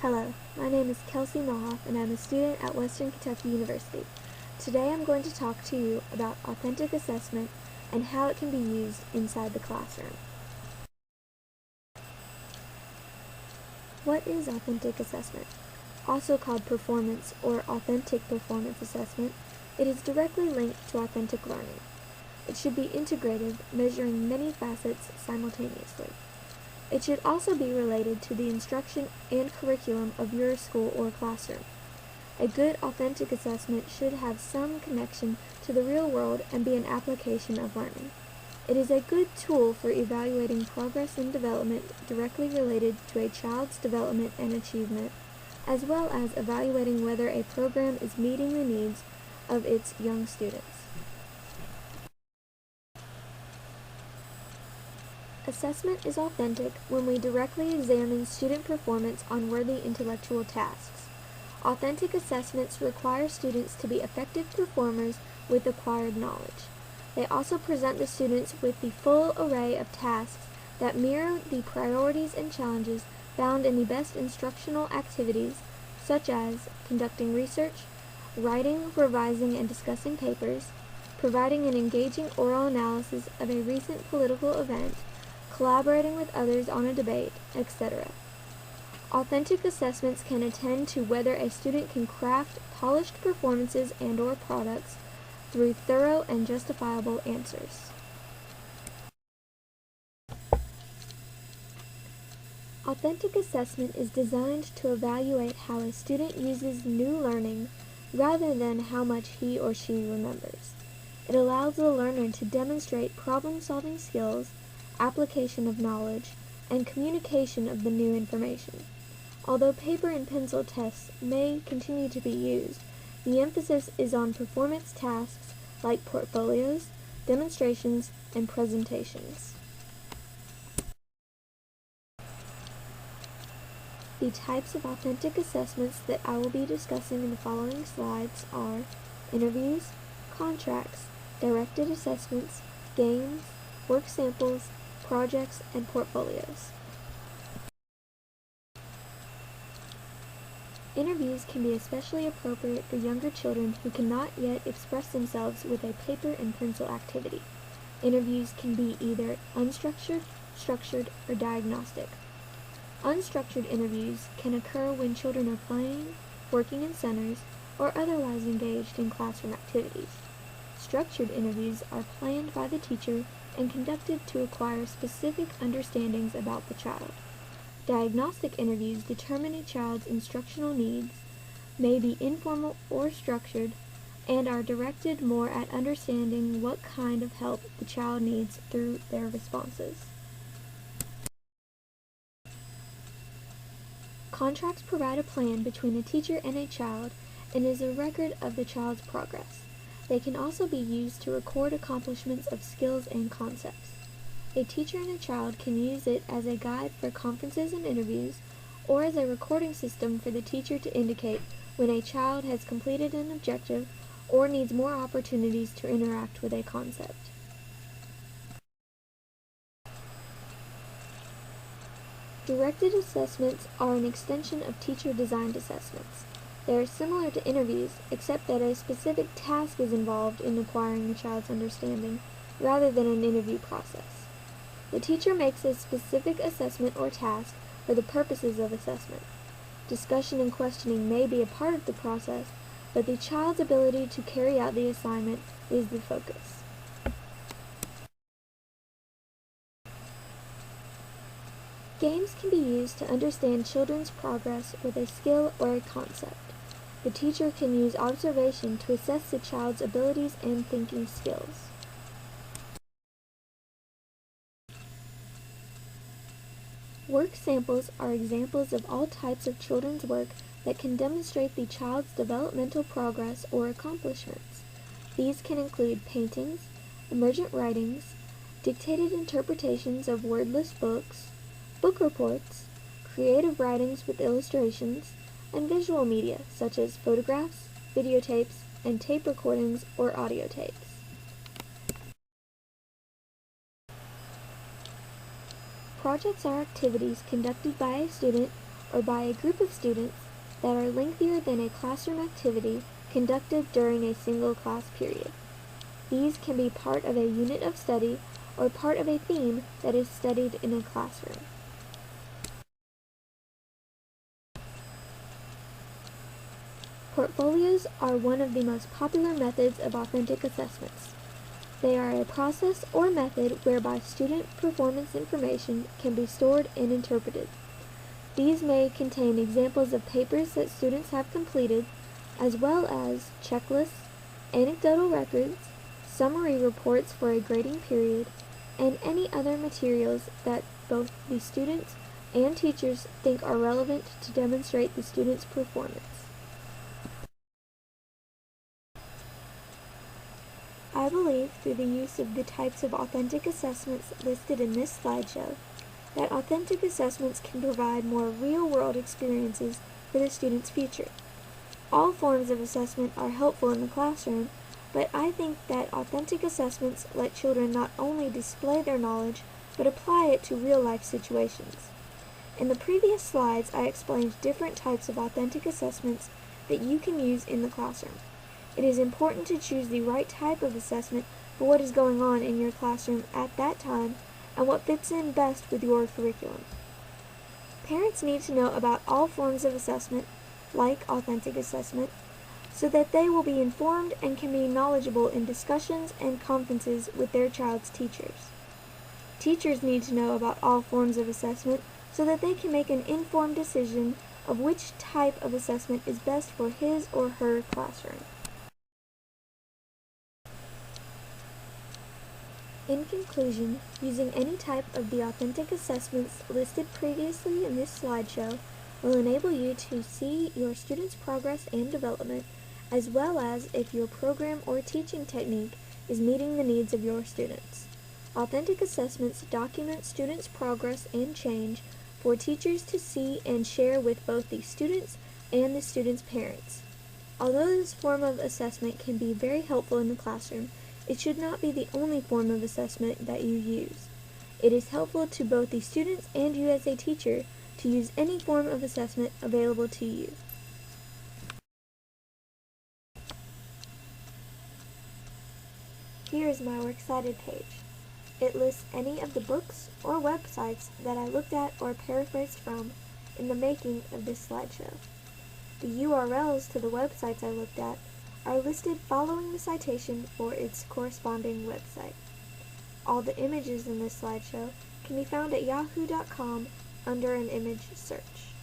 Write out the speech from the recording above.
Hello, my name is Kelsey Mohoff and I'm a student at Western Kentucky University. Today I'm going to talk to you about authentic assessment and how it can be used inside the classroom. What is authentic assessment? Also called performance or authentic performance assessment, it is directly linked to authentic learning. It should be integrated, measuring many facets simultaneously. It should also be related to the instruction and curriculum of your school or classroom. A good authentic assessment should have some connection to the real world and be an application of learning. It is a good tool for evaluating progress and development directly related to a child's development and achievement, as well as evaluating whether a program is meeting the needs of its young students. Assessment is authentic when we directly examine student performance on worthy intellectual tasks. Authentic assessments require students to be effective performers with acquired knowledge. They also present the students with the full array of tasks that mirror the priorities and challenges found in the best instructional activities, such as conducting research, writing, revising, and discussing papers, providing an engaging oral analysis of a recent political event, collaborating with others on a debate, etc. Authentic assessments can attend to whether a student can craft polished performances and/or products through thorough and justifiable answers. Authentic assessment is designed to evaluate how a student uses new learning rather than how much he or she remembers. It allows the learner to demonstrate problem-solving skills, application of knowledge, and communication of the new information. Although paper and pencil tests may continue to be used, the emphasis is on performance tasks like portfolios, demonstrations, and presentations. The types of authentic assessments that I will be discussing in the following slides are interviews, contracts, directed assessments, games, work samples, projects, and portfolios. Interviews can be especially appropriate for younger children who cannot yet express themselves with a paper and pencil activity. Interviews can be either unstructured, structured, or diagnostic. Unstructured interviews can occur when children are playing, working in centers, or otherwise engaged in classroom activities. Structured interviews are planned by the teacher and conducted to acquire specific understandings about the child. Diagnostic interviews determine a child's instructional needs, may be informal or structured, and are directed more at understanding what kind of help the child needs through their responses. Contracts provide a plan between a teacher and a child and is a record of the child's progress. They can also be used to record accomplishments of skills and concepts. A teacher and a child can use it as a guide for conferences and interviews, or as a recording system for the teacher to indicate when a child has completed an objective or needs more opportunities to interact with a concept. Directed assessments are an extension of teacher-designed assessments. They are similar to interviews, except that a specific task is involved in acquiring the child's understanding, rather than an interview process. The teacher makes a specific assessment or task for the purposes of assessment. Discussion and questioning may be a part of the process, but the child's ability to carry out the assignment is the focus. Games can be used to understand children's progress with a skill or a concept. The teacher can use observation to assess the child's abilities and thinking skills. Work samples are examples of all types of children's work that can demonstrate the child's developmental progress or accomplishments. These can include paintings, emergent writings, dictated interpretations of wordless books, book reports, creative writings with illustrations, and visual media such as photographs, videotapes, and tape recordings or audio tapes. Projects are activities conducted by a student or by a group of students that are lengthier than a classroom activity conducted during a single class period. These can be part of a unit of study or part of a theme that is studied in a classroom. Portfolios are one of the most popular methods of authentic assessments. They are a process or method whereby student performance information can be stored and interpreted. These may contain examples of papers that students have completed, as well as checklists, anecdotal records, summary reports for a grading period, and any other materials that both the students and teachers think are relevant to demonstrate the student's performance. I believe through the use of the types of authentic assessments listed in this slideshow that authentic assessments can provide more real-world experiences for the student's future. All forms of assessment are helpful in the classroom, but I think that authentic assessments let children not only display their knowledge, but apply it to real-life situations. In the previous slides, I explained different types of authentic assessments that you can use in the classroom. It is important to choose the right type of assessment for what is going on in your classroom at that time and what fits in best with your curriculum. Parents need to know about all forms of assessment, like authentic assessment, so that they will be informed and can be knowledgeable in discussions and conferences with their child's teachers. Teachers need to know about all forms of assessment so that they can make an informed decision of which type of assessment is best for his or her classroom. In conclusion, using any type of the authentic assessments listed previously in this slideshow will enable you to see your students' progress and development, as well as if your program or teaching technique is meeting the needs of your students. Authentic assessments document students' progress and change for teachers to see and share with both the students and the students' parents. Although this form of assessment can be very helpful in the classroom, it should not be the only form of assessment that you use. It is helpful to both the students and you as a teacher to use any form of assessment available to you. Here is my Works Cited page. It lists any of the books or websites that I looked at or paraphrased from in the making of this slideshow. The URLs to the websites I looked at are listed following the citation for its corresponding website. All the images in this slideshow can be found at yahoo.com under an image search.